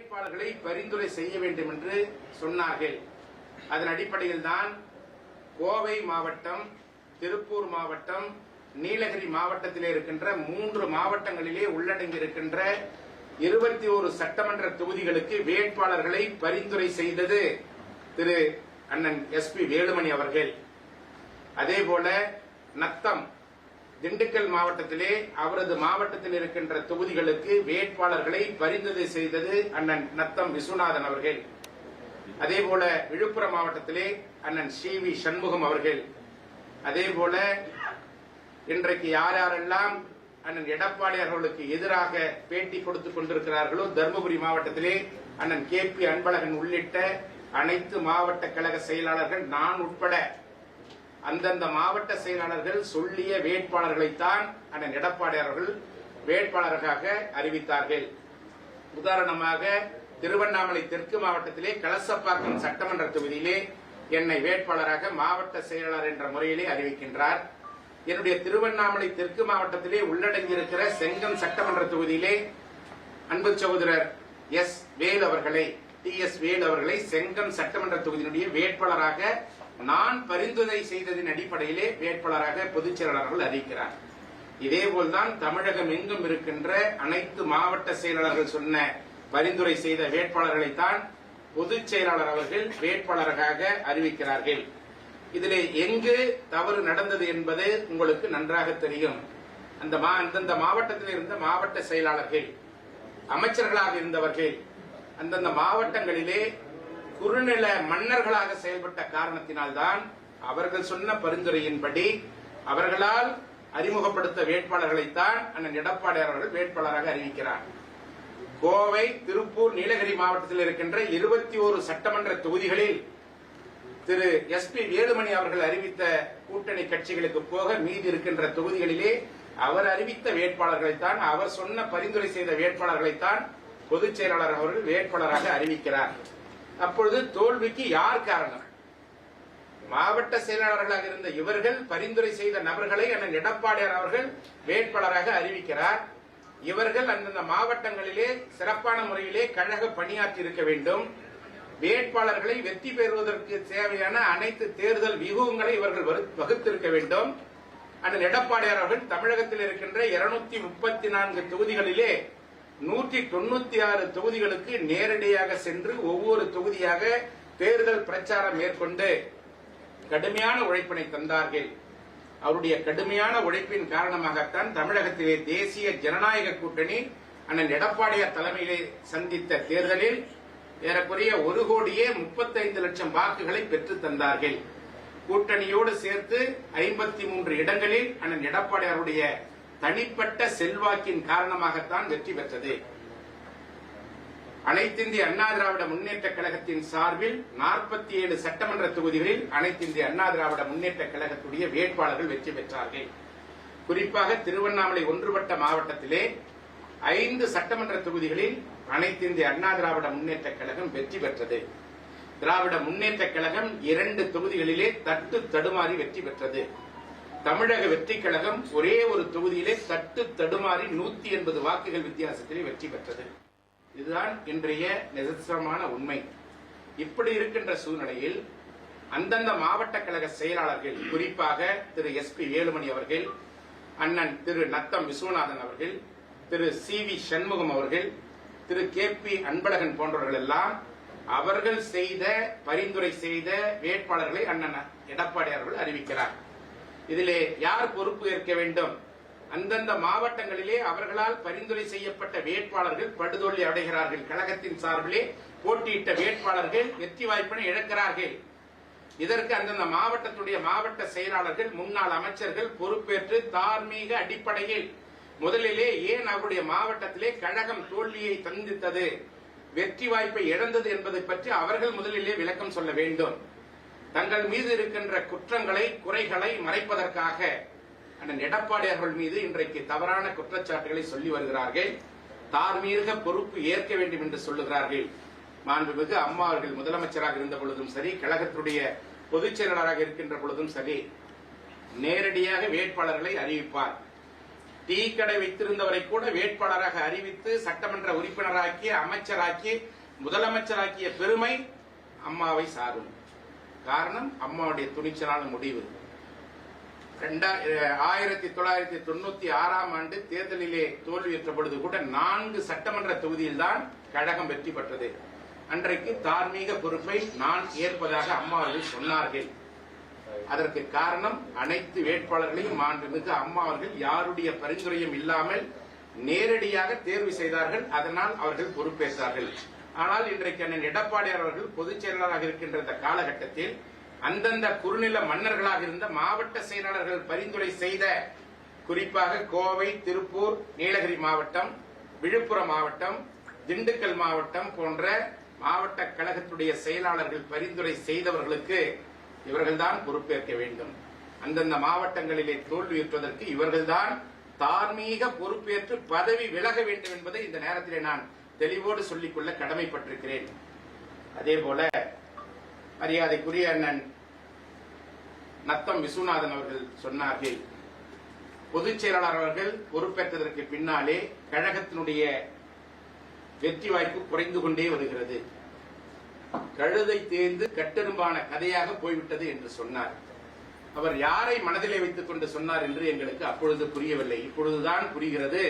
வேட்பாளர்களை பரிந்துரை செய்ய வேண்டும் என்று சொன்னார்கள். அதன் அடிப்படையில் தான் கோவை மாவட்டம், திருப்பூர் மாவட்டம், நீலகிரி மாவட்டத்தில் இருக்கின்ற 3 மாவட்டங்களிலே உள்ளடங்கி இருக்கின்ற 21 சட்டமன்ற தொகுதிகளுக்கு வேட்பாளர்களை பரிந்துரை செய்தது திரு அண்ணன் SP வேலுமணி அவர்கள். அதேபோல நத்தம், திண்டுக்கல் மாவட்டத்திலே அவரது மாவட்டத்தில் இருக்கின்ற தொகுதிகளுக்கு வேட்பாளர்களை பரிந்துரை செய்தது அண்ணன் நத்தம் விஸ்வநாதன் அவர்கள். அதேபோல விழுப்புரம் மாவட்டத்திலே அண்ணன் CV சண்முகம் அவர்கள். அதேபோல இன்றைக்கு யாரெல்லாம் அண்ணன் எடப்பாடி அவர்களுக்கு எதிராக பேட்டி கொடுத்துக் கொண்டிருக்கிறார்களோ தருமபுரி மாவட்டத்திலே அண்ணன் KP அன்பழகன் உள்ளிட்ட அனைத்து மாவட்ட கழக செயலாளர்கள், நான் உட்பட அந்தந்த மாவட்ட செயலாளர்கள் சொல்லிய வேட்பாளர்களைத்தான் அண்ணன் எடப்பாடி அவர்கள் வேட்பாளர்களாக அறிவித்தார்கள். உதாரணமாக திருவண்ணாமலை தெற்கு மாவட்டத்திலே கலசப்பாக்கம் சட்டமன்ற தொகுதியிலே என்னை வேட்பாளராக மாவட்ட செயலாளர் என்ற முறையிலே அறிவிக்கின்றார். என்னுடைய திருவண்ணாமலை தெற்கு மாவட்டத்திலே உள்ளடங்கியிருக்கிற செங்கம் சட்டமன்ற தொகுதியிலே அன்பு சகோதரர் வேல் அவர்களை, TS வேல் அவர்களை செங்கம் சட்டமன்ற தொகுதியினுடைய வேட்பாளராக நான் பரிந்துரை செய்ததின் அடிப்படையிலே வேட்பாளராக பொதுச் செயலாளர்கள் அறிவிக்கிறார். இதேபோல்தான் தமிழகம் எங்கும் இருக்கின்ற அனைத்து மாவட்ட செயலாளர்கள் சொன்ன பரிந்துரை செய்த வேட்பாளர்களைத்தான் பொதுச் செயலாளர் அவர்கள் வேட்பாளராக அறிவிக்கிறார்கள். இதிலே எங்கு தவறு நடந்தது என்பது உங்களுக்கு நன்றாக தெரியும். அந்தந்த மாவட்டத்தில் இருந்த மாவட்ட செயலாளர்கள், அமைச்சர்களாக இருந்தவர்கள் அந்தந்த மாவட்டங்களிலே குறுநில மன்னர்களாக செயல்பட்ட காரணத்தினால்தான் அவர்கள் சொன்ன பரிந்துரையின்படி அவர்களால் அறிமுகப்படுத்த வேட்பாளர்களைத்தான் அண்ணன் எடப்பாடி அவர்கள் வேட்பாளராக அறிவிக்கிறார். கோவை, திருப்பூர், நீலகிரி மாவட்டத்தில் இருக்கின்ற 21 சட்டமன்ற தொகுதிகளில் திரு SP வேலுமணி அவர்கள் அறிவித்த கூட்டணி கட்சிகளுக்கு போக மீதி இருக்கின்ற தொகுதிகளிலே அவர் அறிவித்த வேட்பாளர்களைத்தான், அவர் சொன்ன பரிந்துரை செய்த வேட்பாளர்களைத்தான் பொதுச் செயலாளர் அவர்கள் வேட்பாளராக அறிவிக்கிறார். அப்பொழுது தோல்விக்கு யார் காரணம்? மாவட்ட செயலாளர்களாக இருந்த இவர்கள் பரிந்துரை செய்த நபர்களை அண்ணன் எடப்பாடியார் அவர்கள் வேட்பாளராக அறிவிக்கிறார். இவர்கள் அந்தந்த மாவட்டங்களிலே சிறப்பான முறையிலே கழக பணியாற்றி இருக்க வேண்டும். வேட்பாளர்களை வெற்றி பெறுவதற்கு தேவையான அனைத்து தேர்தல் வியூகங்களை இவர்கள் வகுத்திருக்க வேண்டும். அண்ணன் எடப்பாடியார் அவர்கள் தமிழகத்தில் இருக்கின்ற 234 தொகுதிகளிலே 196 தொகுதிகளுக்கு நேரடியாக சென்று ஒவ்வொரு தொகுதியாக தேர்தல் பிரச்சாரம் மேற்கொண்டு கடுமையான உழைப்பினை தந்தார்கள். அவருடைய கடுமையான உழைப்பின் காரணமாகத்தான் தமிழகத்திலே தேசிய ஜனநாயக கூட்டணி அண்ணன் எடப்பாடியார் தலைமையிலே சந்தித்த தேர்தலில் ஏறக்குறைய 1,35,00,000 வாக்குகளை பெற்று தந்தார்கள். கூட்டணியோடு சேர்த்து 53 இடங்களில் அண்ணன் எடப்பாடியாருடைய தனிப்பட்ட செல்வாக்கின் காரணமாகத்தான் வெற்றி பெற்றது. அனைத்திந்திய அண்ணா திராவிட முன்னேற்ற கழகத்தின் சார்பில் 47 சட்டமன்ற தொகுதிகளில் அனைத்திந்திய அண்ணா திராவிட முன்னேற்ற கழகத்துடைய வேட்பாளர்கள் வெற்றி பெற்றார்கள். குறிப்பாக திருவண்ணாமலை ஒன்றுபட்ட மாவட்டத்திலே 5 சட்டமன்ற தொகுதிகளில் அனைத்திந்திய அண்ணா திராவிட முன்னேற்ற கழகம் வெற்றி பெற்றது. திராவிட முன்னேற்ற கழகம் 2 தொகுதிகளிலே தட்டு தடுமாறி வெற்றி பெற்றது. தமிழக வெற்றி கழகம் ஒரே ஒரு தொகுதியிலே தட்டு தடுமாறி 180 வாக்குகள் வித்தியாசத்திலே வெற்றி பெற்றது. இதுதான் இன்றைய நிதர்சனமான உண்மை. இப்படி இருக்கின்ற சூழ்நிலையில் அந்தந்த மாவட்ட கழக செயலாளர்கள், குறிப்பாக திரு SP வேலுமணி அவர்கள், அண்ணன் திரு நத்தம் விஸ்வநாதன் அவர்கள், திரு CV சண்முகம் அவர்கள், திரு KP அன்பழகன் போன்றவர்கள் எல்லாம் அவர்கள் செய்த பரிந்துரை செய்த வேட்பாளர்களை அண்ணன் எடப்பாடி அவர்கள் அறிவிக்கிறார். இதிலே யார் பொறுப்பு ஏற்க வேண்டும்? அந்தந்த மாவட்டங்களிலே அவர்களால் பரிந்துரை செய்யப்பட்ட வேட்பாளர்கள் படுதோல்வி அடைகிறார்கள். கழகத்தின் சார்பிலே போட்டியிட்ட வேட்பாளர்கள் வெற்றி வாய்ப்பினை இழக்கிறார்கள். இதற்கு அந்தந்த மாவட்டத்துடைய மாவட்ட செயலாளர்கள், முன்னாள் அமைச்சர்கள் பொறுப்பேற்று தார்மீக அடிப்படையில் முதலிலே ஏன் அவருடைய மாவட்டத்திலே கழகம் தோல்வியை சந்தித்தது, வெற்றி வாய்ப்பை இழந்தது என்பதை பற்றி அவர்கள் முதலிலே விளக்கம் சொல்ல வேண்டும். தங்கள் மீது இருக்கின்ற குற்றங்களை, குறைகளை மறைப்பதற்காக அண்ணன் எடப்பாடி அவர்கள் மீது இன்றைக்கு தவறான குற்றச்சாட்டுகளை சொல்லி வருகிறார்கள். தார்மீக பொறுப்பு ஏற்க வேண்டும் என்று சொல்லுகிறார்கள். மாண்புமிகு அம்மா அவர்கள் முதலமைச்சராக இருந்த பொழுதும் சரி, கழகத்துடைய பொதுச் செயலாளராக இருக்கின்ற பொழுதும் சரி, நேரடியாக வேட்பாளர்களை அறிவிப்பார். டீ கடை வைத்திருந்தவரை கூட வேட்பாளராக அறிவித்து சட்டமன்ற உறுப்பினராக்கி, அமைச்சராக்கி, முதலமைச்சராக்கிய பெருமை அம்மாவை சாரும். காரணம் அம்மாவுடைய துணிச்சலான முடிவு. 1996ஆம் ஆண்டு தேர்தலிலே தோல்வியுற்ற பொழுது கூட 4 சட்டமன்ற தொகுதியில் தான் கழகம் வெற்றி பெற்றது. அன்றைக்கு தார்மீக பொறுப்பை நான் ஏற்பதாக அம்மா அவர்கள் சொன்னார்கள். அதற்கு காரணம் அனைத்து வேட்பாளர்களையும் மாண்புமிகு அம்மா அவர்கள் யாருடைய பரிந்துரையும் இல்லாமல் நேரடியாக தேர்வு செய்தார்கள். அதனால் அவர்கள் பொறுப்பேற்றார்கள். ஆனால் இன்றைக்கு அண்ணன் எடப்பாடியார் அவர்கள் பொதுச் செயலாளராக இருக்கின்ற இந்த காலகட்டத்தில் அந்தந்த குறுநில மன்னர்களாக இருந்த மாவட்ட செயலாளர்கள் பரிந்துரை செய்த, குறிப்பாக கோவை, திருப்பூர், நீலகிரி மாவட்டம், விழுப்புரம் மாவட்டம், திண்டுக்கல் மாவட்டம் போன்ற மாவட்ட கழகத்துடைய செயலாளர்கள் பரிந்துரை செய்தவர்களுக்கு இவர்கள்தான் பொறுப்பேற்க வேண்டும். அந்தந்த மாவட்டங்களிலே தோல்வியுற்றதற்கு இவர்கள்தான் தார்மீக பொறுப்பேற்று பதவி விலக வேண்டும் என்பதை இந்த நேரத்திலே நான் தெளிவோடு சொல்லிக்கொள்ள கடமைப்பட்டிருக்கிறேன். அதேபோல மரியாதைக்குரிய அண்ணன் நத்தம் விஸ்வநாதன் அவர்கள் சொன்னார்கள், பொதுச் செயலாளர் அவர்கள் பொறுப்பேற்றதற்கு பின்னாலே கழகத்தினுடைய வெற்றி வாய்ப்பு குறைந்து கொண்டே வருகிறது, கழுதை தேர்ந்து கட்டெரும்பான கதையாக போய்விட்டது என்று சொன்னார். அவர் யாரை மனதிலே வைத்துக் கொண்டு சொன்னார் என்று எங்களுக்கு அப்பொழுது புரியவில்லை. இப்பொழுதுதான் புரிகிறது.